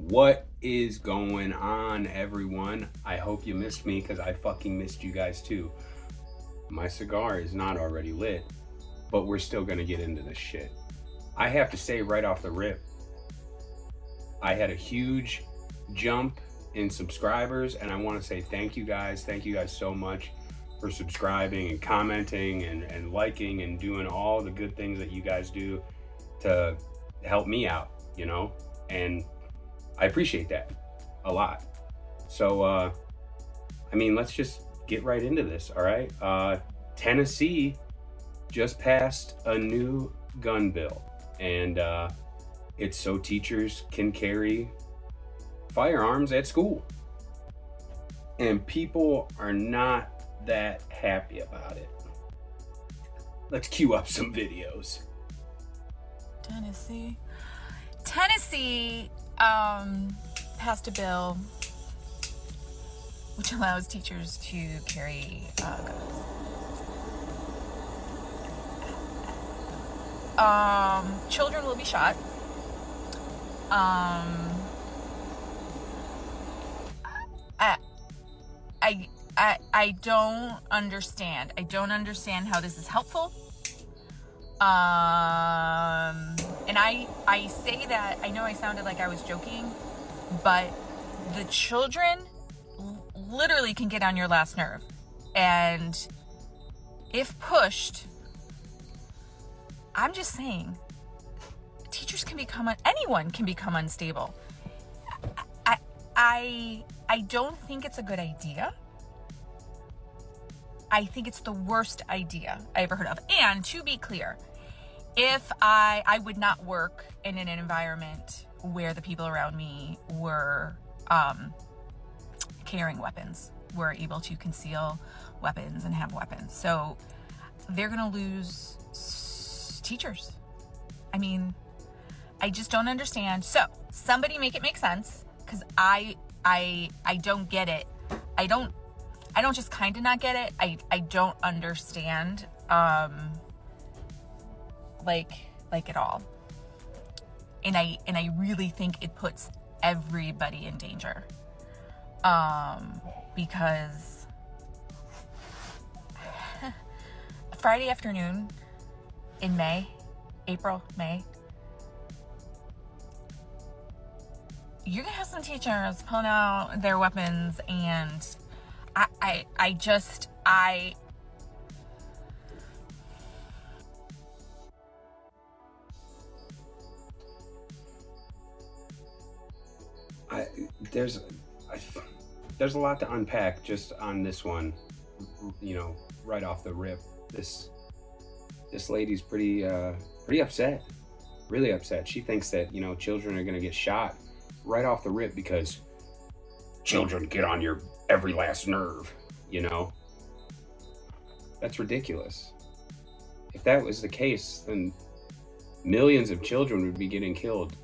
What is going on, everyone? I hope you missed me because I fucking missed you guys too. My cigar is not already lit, but we're still gonna get into this shit. I have to say right off the rip, I had a huge jump in subscribers, and I want to say thank you guys. Thank you guys so much for subscribing and commenting and liking and doing all the good things that you guys do to help me out, and I appreciate that a lot. So, let's just get right into this, all right? Tennessee just passed a new gun bill, and it's so teachers can carry firearms at school. And people are not that happy about it. Let's cue up some videos. Tennessee passed a bill which allows teachers to carry guns. Children will be shot. I don't understand. I don't understand how this is helpful. And I say that, I know I sounded like I was joking, but the children literally can get on your last nerve. And if pushed, I'm just saying, teachers can become, anyone can become unstable. I don't think it's a good idea. I think it's the worst idea I ever heard of. And to be clear, if I would not work in an environment where the people around me were carrying weapons, were able to conceal weapons and have weapons. So they're going to lose teachers. I mean, I just don't understand. So somebody make it make sense, because I don't get it. I don't just kind of not get it. I don't understand, like at all. And I really think it puts everybody in danger. Because Friday afternoon in April, May, you're gonna have some teachers pulling out their weapons, and there's a lot to unpack just on this one, right off the rip. This lady's pretty upset, really upset. She thinks that, children are going to get shot right off the rip because children get on your every last nerve, That's ridiculous. If that was the case, then millions of children would be getting killed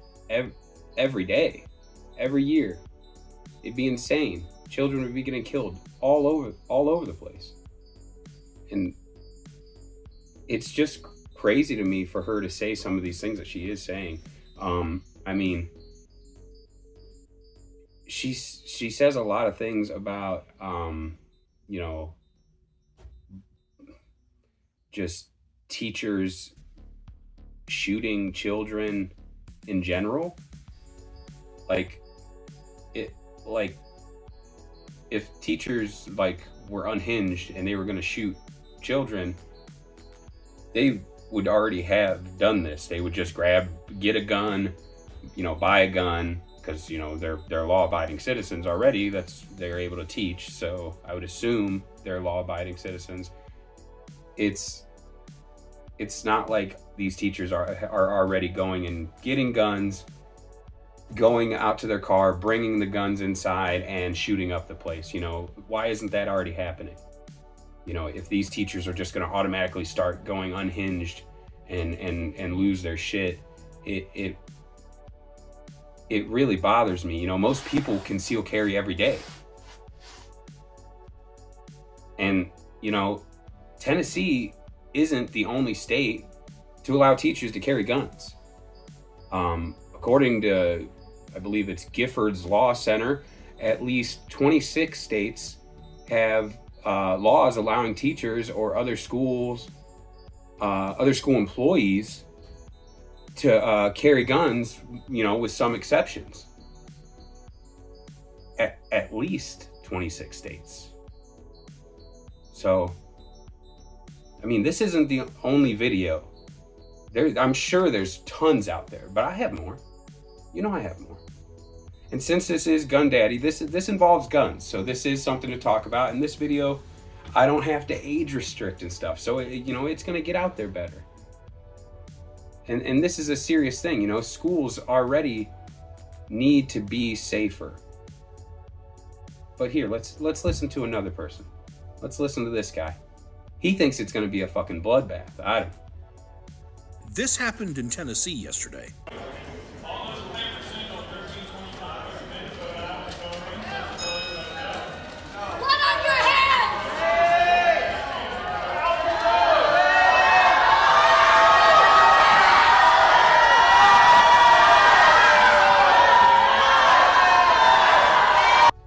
every day, every year. It'd be insane. Children would be getting killed all over the place. And it's just crazy to me for her to say some of these things that she is saying. She says a lot of things about, just teachers shooting children in general. If teachers were unhinged and they were going to shoot children, they would already have done this. They would just get a gun, buy a gun, because they're law-abiding citizens already. They're able to teach, so I would assume they're law-abiding citizens. It's not like these teachers are already going and getting guns, going out to their car, bringing the guns inside and shooting up the place. Why isn't that already happening? If these teachers are just going to automatically start going unhinged and lose their shit, it really bothers me. Most people conceal carry every day. And, Tennessee isn't the only state to allow teachers to carry guns. According to I believe it's Gifford's Law Center, at least 26 states have laws allowing teachers or other school employees to carry guns, with some exceptions. At least 26 states. So, I mean, this isn't the only video. I'm sure there's tons out there, but I have more. I have more. And since this is Gun Daddy, this involves guns, so this is something to talk about. In this video, I don't have to age restrict and stuff, so it's gonna get out there better. And this is a serious thing. Schools already need to be safer. But here, let's listen to another person. Let's listen to this guy. He thinks it's gonna be a fucking bloodbath. I don't. This happened in Tennessee yesterday.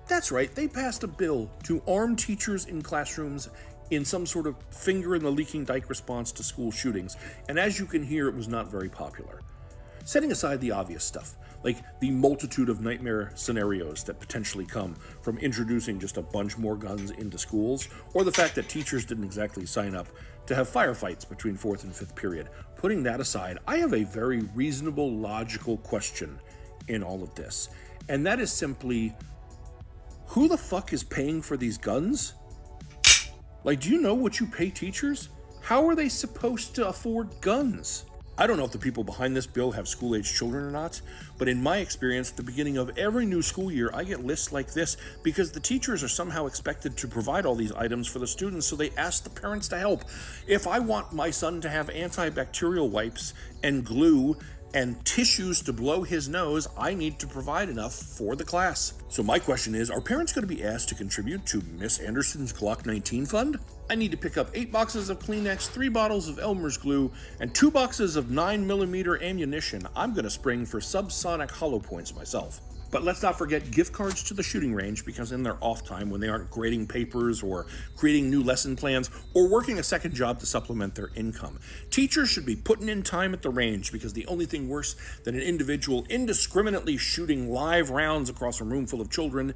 That's right, they passed a bill to arm teachers in classrooms in some sort of finger in the leaking dike response to school shootings, and as you can hear, it was not very popular. Setting aside the obvious stuff, like the multitude of nightmare scenarios that potentially come from introducing just a bunch more guns into schools, or the fact that teachers didn't exactly sign up to have firefights between 4th and 5th period, putting that aside, I have a very reasonable, logical question in all of this, and that is simply, who the fuck is paying for these guns? Like, do you know what you pay teachers? How are they supposed to afford guns? I don't know if the people behind this bill have school-age children or not, but in my experience, at the beginning of every new school year, I get lists like this because the teachers are somehow expected to provide all these items for the students, so they ask the parents to help. If I want my son to have antibacterial wipes and glue and tissues to blow his nose, I need to provide enough for the class. So my question is, are parents going to be asked to contribute to Miss Anderson's Glock 19 fund? I need to pick up 8 boxes of Kleenex, 3 bottles of Elmer's glue, and 2 boxes of 9mm ammunition. I'm going to spring for subsonic hollow points myself. But let's not forget gift cards to the shooting range, because in their off time, when they aren't grading papers or creating new lesson plans or working a second job to supplement their income, teachers should be putting in time at the range, because the only thing worse than an individual indiscriminately shooting live rounds across a room full of children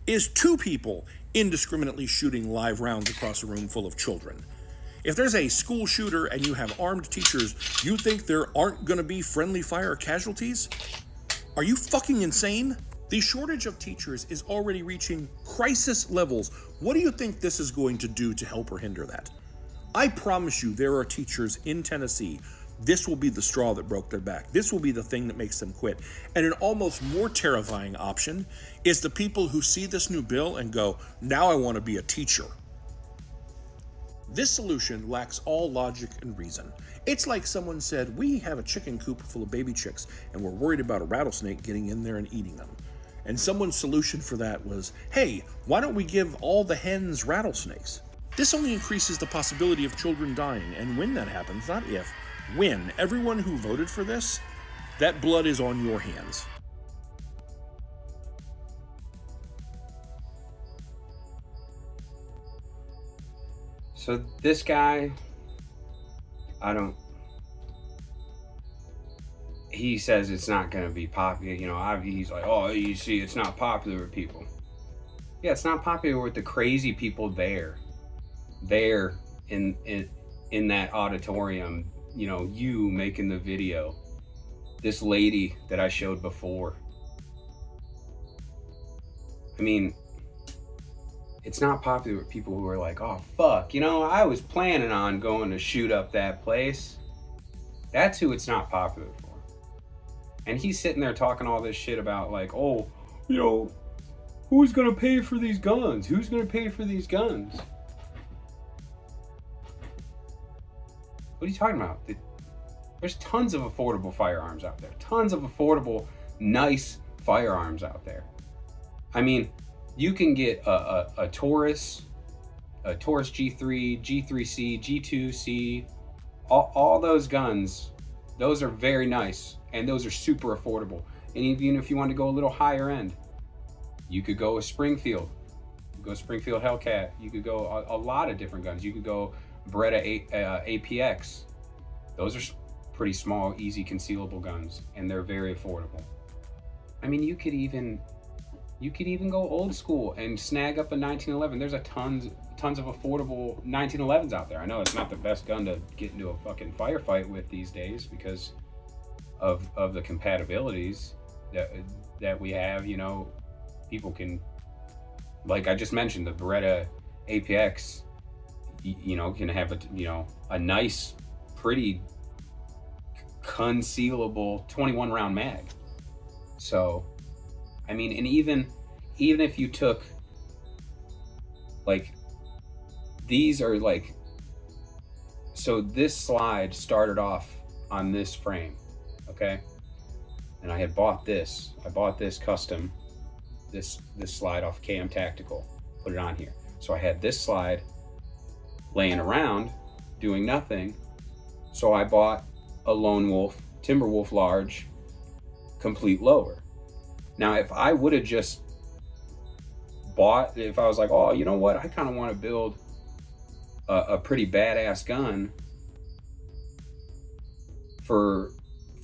is 2 people indiscriminately shooting live rounds across a room full of children. If there's a school shooter and you have armed teachers, you think there aren't going to be friendly fire casualties? Are you fucking insane? The shortage of teachers is already reaching crisis levels. What do you think this is going to do to help or hinder that? I promise you there are teachers in Tennessee. This will be the straw that broke their back. This will be the thing that makes them quit. And an almost more terrifying option is the people who see this new bill and go, now I want to be a teacher. This solution lacks all logic and reason. It's like someone said, we have a chicken coop full of baby chicks and we're worried about a rattlesnake getting in there and eating them. And someone's solution for that was, hey, why don't we give all the hens rattlesnakes? This only increases the possibility of children dying, and when that happens, not if, when, everyone who voted for this, that blood is on your hands. So this guy, he says it's not going to be popular. He's like, oh, you see, it's not popular with people. Yeah, it's not popular with the crazy people there in that auditorium, you making the video, this lady that I showed before. I mean, it's not popular with people who are like, oh, fuck, I was planning on going to shoot up that place. That's who it's not popular for. And he's sitting there talking all this shit about like, oh, who's going to pay for these guns? Who's going to pay for these guns? What are you talking about? There's tons of affordable firearms out there. Tons of affordable, nice firearms out there. I mean, you can get a Taurus G3, G3C, G2C, all those guns. Those are very nice, and those are super affordable. And even if you want to go a little higher end, you could go with Springfield. Go Springfield Hellcat. You could go a lot of different guns. You could go Beretta APX. Those are pretty small, easy concealable guns, and they're very affordable. I mean, you could even go old school and snag up a 1911. There's tons of affordable 1911s out there. I know it's not the best gun to get into a fucking firefight with these days because of the compatibilities that we have. You know, people can, like I just mentioned, the Beretta APX, you know, can have a nice, pretty concealable 21 round mag. So, I mean, and even if you took, like, these are like, so this slide started off on this frame, okay? And I bought this custom, this slide off KM Tactical, put it on here. So I had this slide laying around doing nothing. So I bought a Lone Wolf, Timberwolf large, complete lower. Now, if I would have just if I was like, oh, you know what, I kind of want to build a pretty badass gun for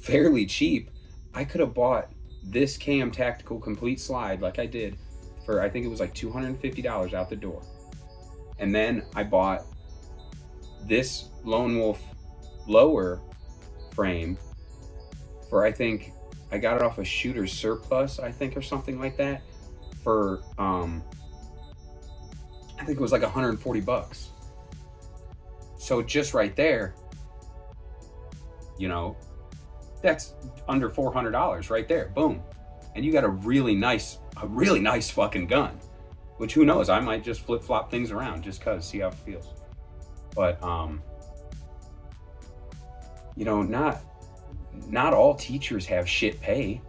fairly cheap, I could have bought this KM Tactical complete slide like I did for, I think it was like $250 out the door. And then I bought this Lone Wolf lower frame for, I think I got it off a Shooter's Surplus, I think, or something like that, for I think it was like $140. So just right there, you know, that's under $400 right there. Boom. And you got a really nice fucking gun, which, who knows, I might just flip flop things around just cause, see how it feels. But you know, not all teachers have shit pay.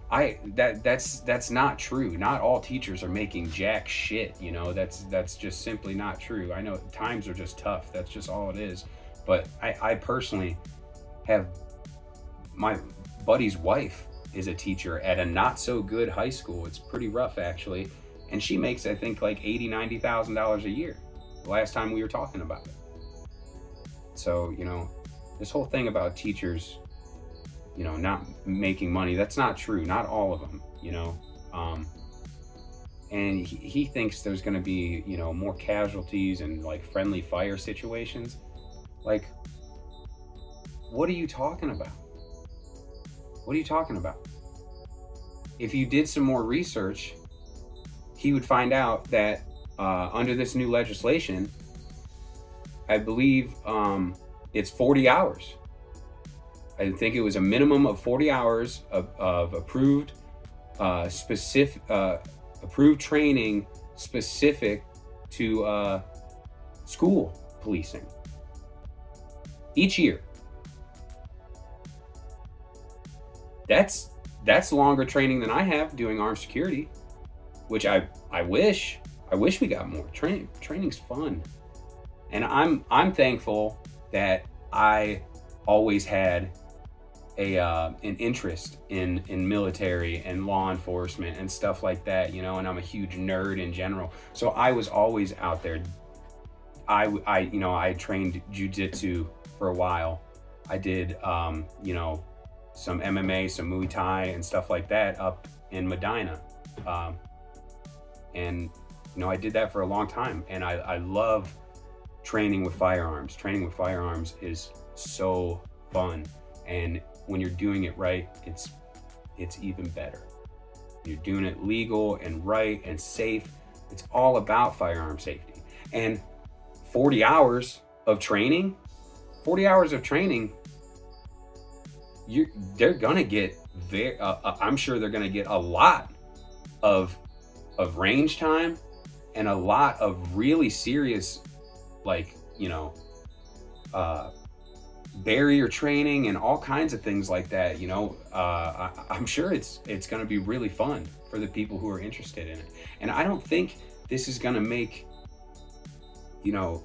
That's not true. Not all teachers are making jack shit, you know. That's just simply not true. I know times are just tough. That's just all it is. But I personally have, my buddy's wife is a teacher at a not so good high school. It's pretty rough, actually, and she makes, I think, like $80,000-$90,000 a year. The last time we were talking about it. So, you know, this whole thing about teachers, you know, not making money, that's not true. Not all of them, you know. And he thinks there's going to be, you know, more casualties and like friendly fire situations. Like, what are you talking about? What are you talking about? If you did some more research, he would find out that under this new legislation, I believe it's 40 hours. I think it was a minimum of 40 hours of approved approved training specific to school policing each year. That's longer training than I have doing armed security, which I wish we got more. Training's fun. And I'm thankful that I always had an interest in military and law enforcement and stuff like that, you know, and I'm a huge nerd in general. So I was always out there. I trained jiu-jitsu for a while. I did, you know, some MMA, some Muay Thai and stuff like that up in Medina. And, you know, I did that for a long time, and I love training with firearms. Training with firearms is so fun. And when you're doing it right, it's even better. You're doing it legal and right and safe. It's all about firearm safety. And 40 hours of training, they're gonna get I'm sure they're gonna get a lot of range time and a lot of really serious, like, you know, barrier training and all kinds of things like that, you know. I'm sure it's going to be really fun for the people who are interested in it. And I don't think this is going to make, you know,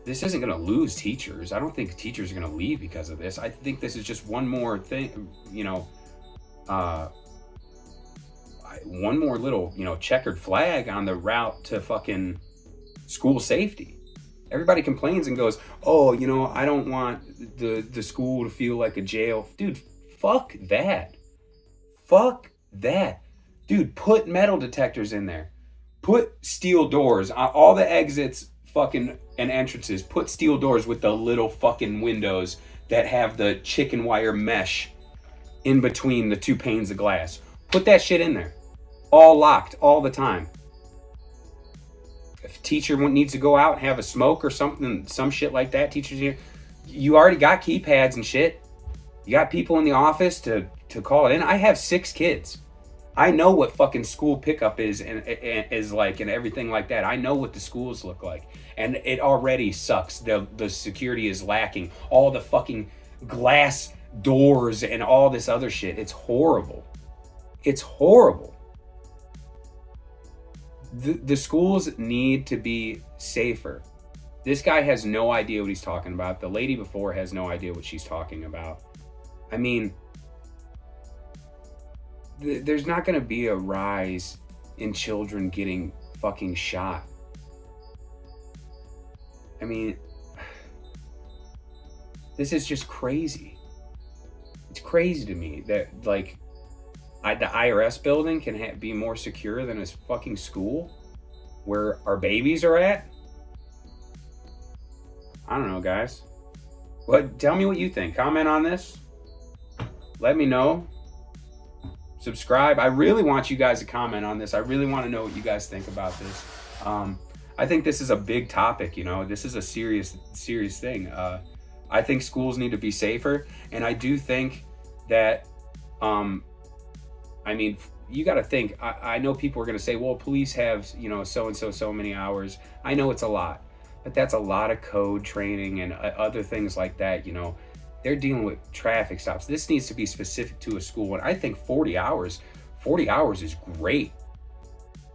this isn't going to lose teachers. I don't think teachers are going to leave because of this. I think this is just one more thing, you know, one more little, you know, checkered flag on the route to fucking school safety. Everybody complains and goes, oh, you know, I don't want the school to feel like a jail. Dude, fuck that. Fuck that. Dude, put metal detectors in there. Put steel doors. All the exits fucking and entrances. Put steel doors with the little fucking windows that have the chicken wire mesh in between the two panes of glass. Put that shit in there. All locked all the time. If a teacher needs to go out and have a smoke or something, some shit like that, teachers here, you already got keypads and shit. You got people in the office to call it in. I have 6 kids. I know what fucking school pickup is and is like and everything like that. I know what the schools look like. And it already sucks. The security is lacking. All the fucking glass doors and all this other shit. It's horrible. It's horrible. The schools need to be safer. This guy has no idea what he's talking about. The lady before has no idea what she's talking about. I mean, there's not going to be a rise in children getting fucking shot. I mean, this is just crazy. It's crazy to me that, like, the IRS building can be more secure than a fucking school where our babies are at. I don't know, guys. Tell me what you think. Comment on this. Let me know. Subscribe. I really want you guys to comment on this. I really want to know what you guys think about this. I think this is a big topic, you know. This is a serious thing. I think schools need to be safer, and I do think that I mean, you got to think, I know people are going to say, well, police have, you know, so many hours. I know it's a lot, but that's a lot of code training and other things like that. You know, they're dealing with traffic stops. This needs to be specific to a school. And I think 40 hours is great.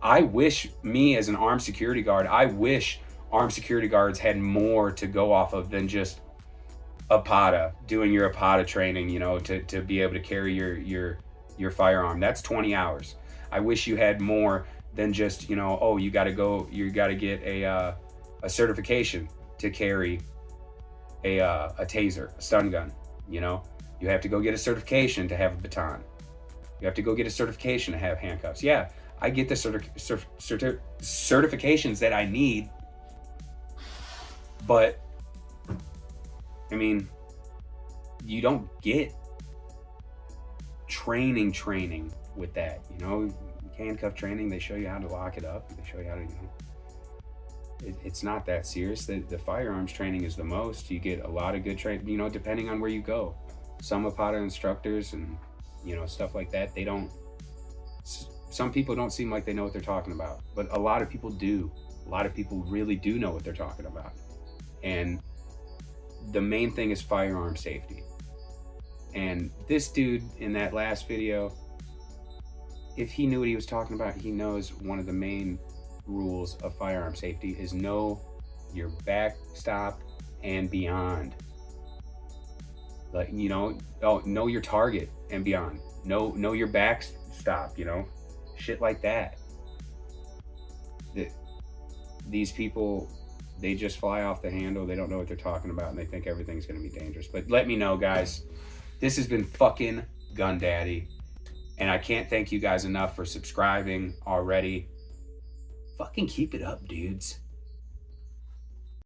I wish me as an armed security guard, I wish armed security guards had more to go off of than just doing your APATA training, you know, to be able to carry your firearm. That's 20 hours. I wish you had more than just, you know, oh, you got to get a certification to carry a taser, a stun gun. You know, you have to go get a certification to have a baton. You have to go get a certification to have handcuffs. Yeah, I get the certifications that I need, but I mean, you don't get training with that, you know. Handcuff training, they show you how to lock it up, they show you how to, you know, it's not that serious. The firearms training is the most. You get a lot of good training, you know, depending on where you go. Some APATA instructors and, you know, stuff like that, some people don't seem like they know what they're talking about, but a lot of people do. A lot of people really do know what they're talking about. And the main thing is firearm safety. And this dude in that last video, if he knew what he was talking about, he knows one of the main rules of firearm safety is know your backstop and beyond. Like, you know, know your target and beyond. Know your backstop, you know, shit like that. These people, they just fly off the handle. They don't know what they're talking about, and they think everything's going to be dangerous. But let me know, guys. This has been fucking Gun Daddy, and I can't thank you guys enough for subscribing already. Fucking keep it up, dudes.